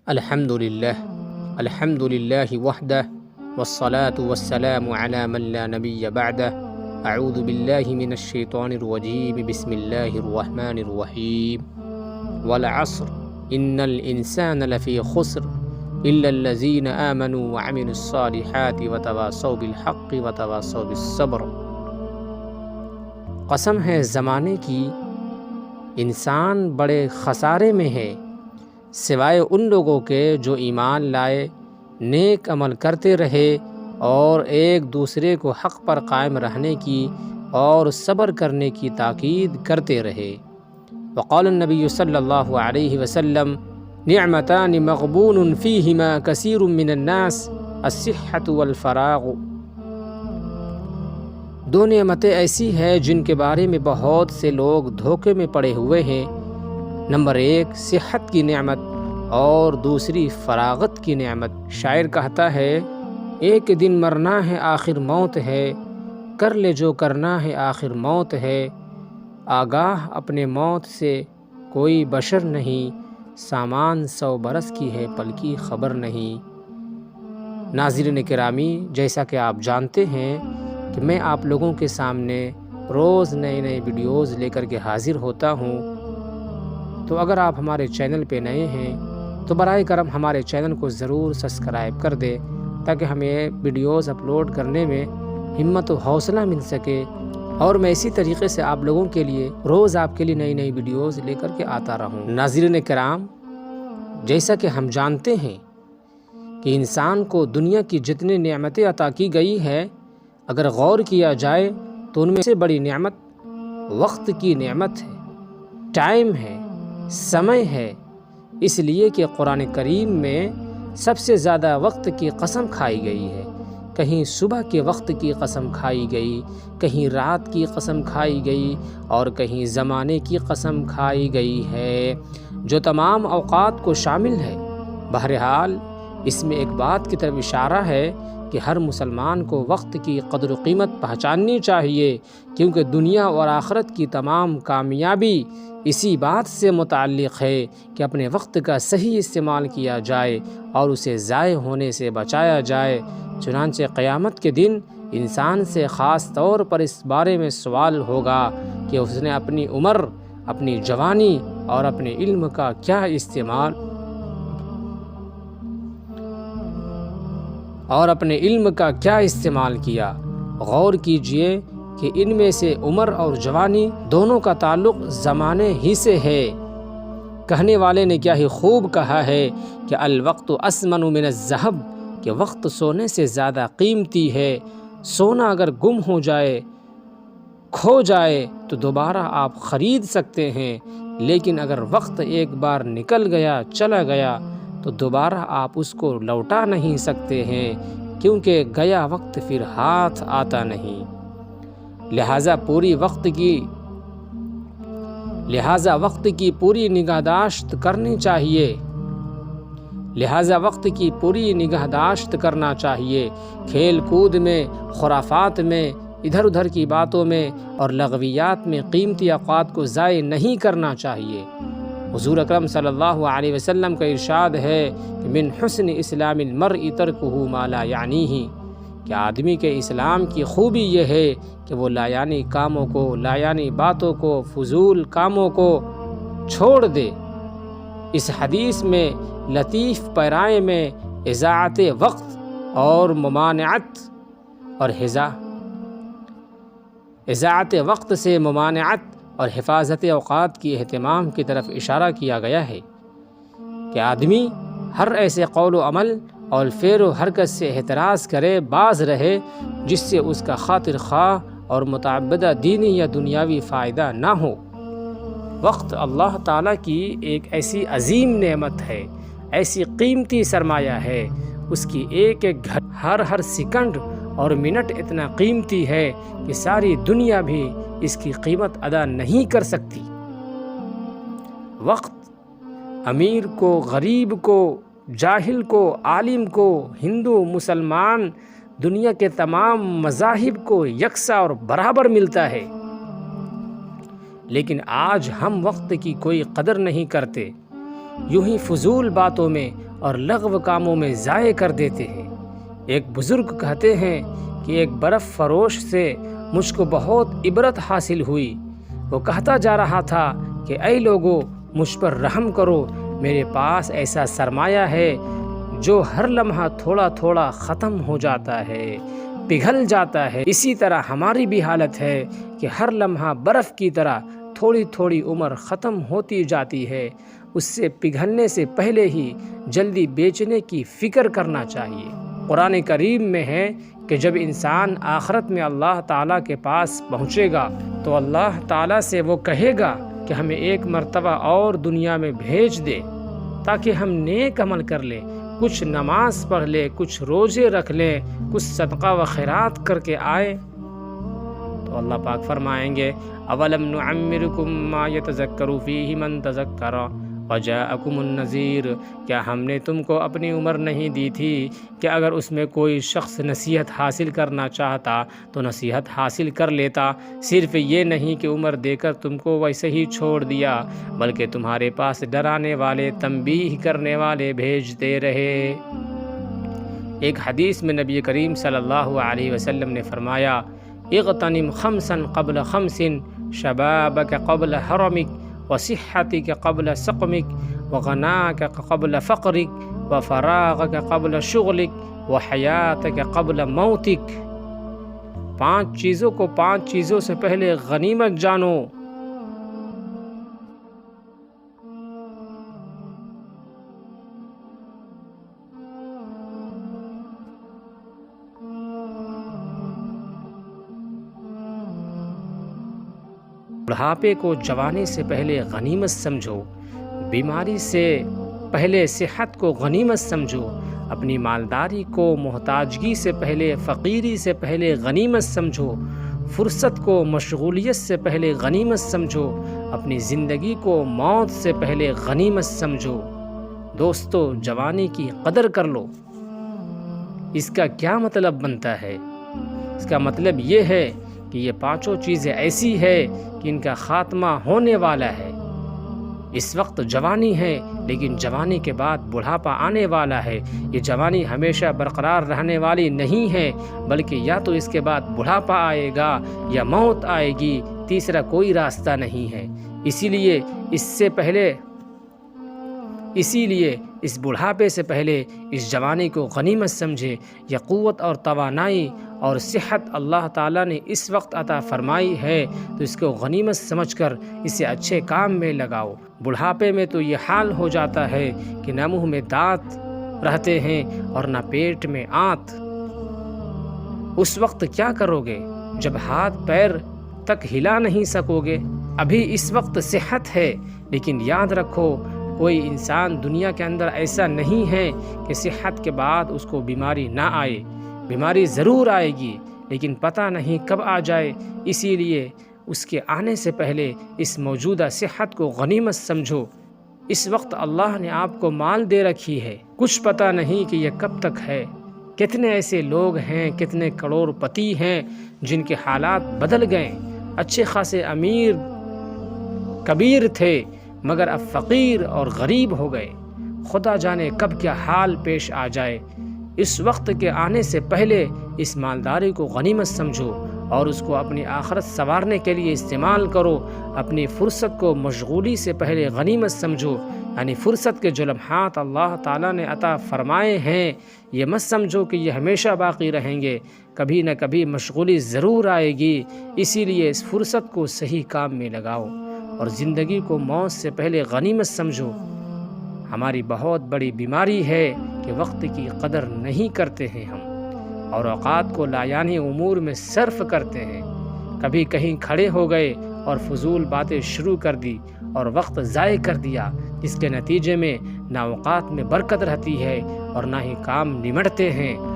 الحمد للہ وحدہ والصلاة والسلام علی من لا نبی بعدہ اعوذ باللہ من الشیطان الرجیم بسم اللہ الرحمن الرحیم والعصر ان الانسان لفی خسر الا الذین آمنوا وعملوا الصالحات وتواصوا بالحق وتواصوا بالصبر۔ قسم ہے زمانے کی، انسان بڑے خسارے میں ہے سوائے ان لوگوں کے جو ایمان لائے، نیک عمل کرتے رہے اور ایک دوسرے کو حق پر قائم رہنے کی اور صبر کرنے کی تاکید کرتے رہے۔ وقال النبی صلی اللہ علیہ وسلم نعمتان مغبون فیہما کثیر من الناس الصحۃ والفراغ۔ دو نعمتیں ایسی ہیں جن کے بارے میں بہت سے لوگ دھوکے میں پڑے ہوئے ہیں۔ نمبر 1 صحت کی نعمت اور دوسری فراغت کی نعمت۔ شاعر کہتا ہے ایک دن مرنا ہے آخر موت ہے، کر لے جو کرنا ہے آخر موت ہے، آگاہ اپنے موت سے کوئی بشر نہیں، سامان 100 برس کی ہے پل کی خبر نہیں۔ ناظرین کرامی، جیسا کہ آپ جانتے ہیں کہ میں آپ لوگوں کے سامنے روز نئے ویڈیوز لے کر کے حاضر ہوتا ہوں، تو اگر آپ ہمارے چینل پہ نئے ہیں تو برائے کرم ہمارے چینل کو ضرور سبسکرائب کر دیں تاکہ ہمیں ویڈیوز اپلوڈ کرنے میں ہمت و حوصلہ مل سکے، اور میں اسی طریقے سے آپ لوگوں کے لیے روز آپ کے لیے نئی ویڈیوز لے کر کے آتا رہوں۔ ناظرین کرام، جیسا کہ ہم جانتے ہیں کہ انسان کو دنیا کی جتنی نعمتیں عطا کی گئی ہے، اگر غور کیا جائے تو ان میں سے بڑی نعمت وقت کی نعمت ہے، ٹائم ہے، سمے ہے۔ اس لیے کہ قرآن کریم میں سب سے زیادہ وقت کی قسم کھائی گئی ہے، کہیں صبح کے وقت کی قسم کھائی گئی، کہیں رات کی قسم کھائی گئی، اور کہیں زمانے کی قسم کھائی گئی ہے، جو تمام اوقات کو شامل ہے۔ بہرحال اس میں ایک بات کی طرف اشارہ ہے کہ ہر مسلمان کو وقت کی قدر و قیمت پہچاننی چاہیے، کیونکہ دنیا اور آخرت کی تمام کامیابی اسی بات سے متعلق ہے کہ اپنے وقت کا صحیح استعمال کیا جائے اور اسے ضائع ہونے سے بچایا جائے۔ چنانچہ قیامت کے دن انسان سے خاص طور پر اس بارے میں سوال ہوگا کہ اس نے اپنی عمر، اپنی جوانی اور اپنے علم کا کیا استعمال کیا۔ غور کیجئے کہ ان میں سے عمر اور جوانی دونوں کا تعلق زمانے ہی سے ہے۔ کہنے والے نے کیا ہی خوب کہا ہے کہ الوقت اثمن من الذهب، کہ وقت سونے سے زیادہ قیمتی ہے۔ سونا اگر گم ہو جائے، کھو جائے تو دوبارہ آپ خرید سکتے ہیں، لیکن اگر وقت ایک بار نکل گیا، چلا گیا، تو دوبارہ آپ اس کو لوٹا نہیں سکتے ہیں، کیونکہ گیا وقت پھر ہاتھ آتا نہیں۔ لہٰذا وقت کی پوری نگہداشت کرنا چاہیے۔ کھیل کود میں، خرافات میں، ادھر ادھر کی باتوں میں اور لغویات میں قیمتی اوقات کو ضائع نہیں کرنا چاہیے۔ حضور اکرم صلی اللہ علیہ وسلم کا ارشاد ہے کہ من حسن اسلام المرء ترکہ ما لا یعنیہ، کہ آدمی کے اسلام کی خوبی یہ ہے کہ وہ لایعنی کاموں کو، لایعنی باتوں کو، فضول کاموں کو چھوڑ دے۔ اس حدیث میں لطیف پیرائے میں اضاعت وقت اور ممانعت اور اضاعت وقت سے ممانعت اور حفاظت اوقات کی اہتمام کی طرف اشارہ کیا گیا ہے کہ آدمی ہر ایسے قول و عمل اور فعل و حرکت سے احتراز کرے، باز رہے جس سے اس کا خاطر خواہ اور متعبدہ دینی یا دنیاوی فائدہ نہ ہو۔ وقت اللہ تعالیٰ کی ایک ایسی عظیم نعمت ہے، ایسی قیمتی سرمایہ ہے، اس کی ایک ہر سیکنڈ اور منٹ اتنا قیمتی ہے کہ ساری دنیا بھی اس کی قیمت ادا نہیں کر سکتی۔ وقت امیر کو، غریب کو، جاہل کو، عالم کو، ہندو، مسلمان، دنیا کے تمام مذاہب کو یکساں اور برابر ملتا ہے، لیکن آج ہم وقت کی کوئی قدر نہیں کرتے، یوں ہی فضول باتوں میں اور لغو کاموں میں ضائع کر دیتے ہیں۔ ایک بزرگ کہتے ہیں کہ ایک برف فروش سے مجھ کو بہت عبرت حاصل ہوئی۔ وہ کہتا جا رہا تھا کہ اے لوگو، مجھ پر رحم کرو، میرے پاس ایسا سرمایہ ہے جو ہر لمحہ تھوڑا تھوڑا ختم ہو جاتا ہے، پگھل جاتا ہے۔ اسی طرح ہماری بھی حالت ہے کہ ہر لمحہ برف کی طرح تھوڑی تھوڑی عمر ختم ہوتی جاتی ہے۔ اس سے پگھلنے سے پہلے ہی جلدی بیچنے کی فکر کرنا چاہیے۔ قرآن کریم میں ہے کہ جب انسان آخرت میں اللہ تعالیٰ کے پاس پہنچے گا تو اللہ تعالیٰ سے وہ کہے گا کہ ہمیں ایک مرتبہ اور دنیا میں بھیج دے تاکہ ہم نیک عمل کر لیں، کچھ نماز پڑھ لیں، کچھ روزے رکھ لیں، کچھ صدقہ و خیرات کر کے آئے۔ تو اللہ پاک فرمائیں گے اولم نعمرکم ما یتذکر فیہ من تذکر وجاءکم النذیر، کیا ہم نے تم کو اپنی عمر نہیں دی تھی کہ اگر اس میں کوئی شخص نصیحت حاصل کرنا چاہتا تو نصیحت حاصل کر لیتا؟ صرف یہ نہیں کہ عمر دے کر تم کو ویسے ہی چھوڑ دیا، بلکہ تمہارے پاس ڈرانے والے، تنبیہ کرنے والے بھیجتے رہے۔ ایک حدیث میں نبی کریم صلی اللہ علیہ وسلم نے فرمایا اغتنم خمسا قبل خمس، شبابک قبل حرمک، وصحتک قبل سقمک، وغناک قبل فقرک، وفراغک قبل شغلک، وحیاتک قبل موتک۔ 5 چیزوں کو 5 چیزوں سے پہلے غنیمت جانو۔ بڑھاپے کو جوانی سے پہلے غنیمت سمجھو، بیماری سے پہلے صحت کو غنیمت سمجھو، اپنی مالداری کو محتاجگی سے پہلے، فقیری سے پہلے غنیمت سمجھو، فرصت کو مشغولیت سے پہلے غنیمت سمجھو، اپنی زندگی کو موت سے پہلے غنیمت سمجھو۔ دوستو، جوانی کی قدر کر لو۔ اس کا کیا مطلب بنتا ہے؟ اس کا مطلب یہ ہے کہ یہ 5 چیزیں ایسی ہے کہ ان کا خاتمہ ہونے والا ہے۔ اس وقت جوانی ہے لیکن جوانی کے بعد بڑھاپا آنے والا ہے۔ یہ جوانی ہمیشہ برقرار رہنے والی نہیں ہے، بلکہ یا تو اس کے بعد بڑھاپا آئے گا یا موت آئے گی، تیسرا کوئی راستہ نہیں ہے۔ اسی لیے اس بڑھاپے سے پہلے اس جوانی کو غنیمت سمجھے۔ یہ قوت اور توانائی اور صحت اللہ تعالیٰ نے اس وقت عطا فرمائی ہے تو اس کو غنیمت سمجھ کر اسے اچھے کام میں لگاؤ۔ بڑھاپے میں تو یہ حال ہو جاتا ہے کہ نہ منہ میں دانت رہتے ہیں اور نہ پیٹ میں آنت۔ اس وقت کیا کرو گے جب ہاتھ پیر تک ہلا نہیں سکو گے؟ ابھی اس وقت صحت ہے، لیکن یاد رکھو کوئی انسان دنیا کے اندر ایسا نہیں ہے کہ صحت کے بعد اس کو بیماری نہ آئے۔ بیماری ضرور آئے گی، لیکن پتہ نہیں کب آ جائے۔ اسی لیے اس کے آنے سے پہلے اس موجودہ صحت کو غنیمت سمجھو۔ اس وقت اللہ نے آپ کو مال دے رکھی ہے، کچھ پتہ نہیں کہ یہ کب تک ہے۔ کتنے ایسے لوگ ہیں، کتنے کروڑ پتی ہیں جن کے حالات بدل گئے، اچھے خاصے امیر کبیر تھے مگر اب فقیر اور غریب ہو گئے۔ خدا جانے کب کیا حال پیش آ جائے۔ اس وقت کے آنے سے پہلے اس مالداری کو غنیمت سمجھو اور اس کو اپنی آخرت سنوارنے کے لیے استعمال کرو۔ اپنی فرصت کو مشغولی سے پہلے غنیمت سمجھو، یعنی فرصت کے جو لمحات اللہ تعالیٰ نے عطا فرمائے ہیں یہ مت سمجھو کہ یہ ہمیشہ باقی رہیں گے، کبھی نہ کبھی مشغولی ضرور آئے گی۔ اسی لیے اس فرصت کو صحیح کام میں لگاؤ اور زندگی کو موت سے پہلے غنیمت سمجھو۔ ہماری بہت بڑی بیماری ہے کہ وقت کی قدر نہیں کرتے ہیں ہم، اور اوقات کو لایعنی امور میں صرف کرتے ہیں۔ کبھی کہیں کھڑے ہو گئے اور فضول باتیں شروع کر دی اور وقت ضائع کر دیا، جس کے نتیجے میں نہ اوقات میں برکت رہتی ہے اور نہ ہی کام نمٹتے ہیں۔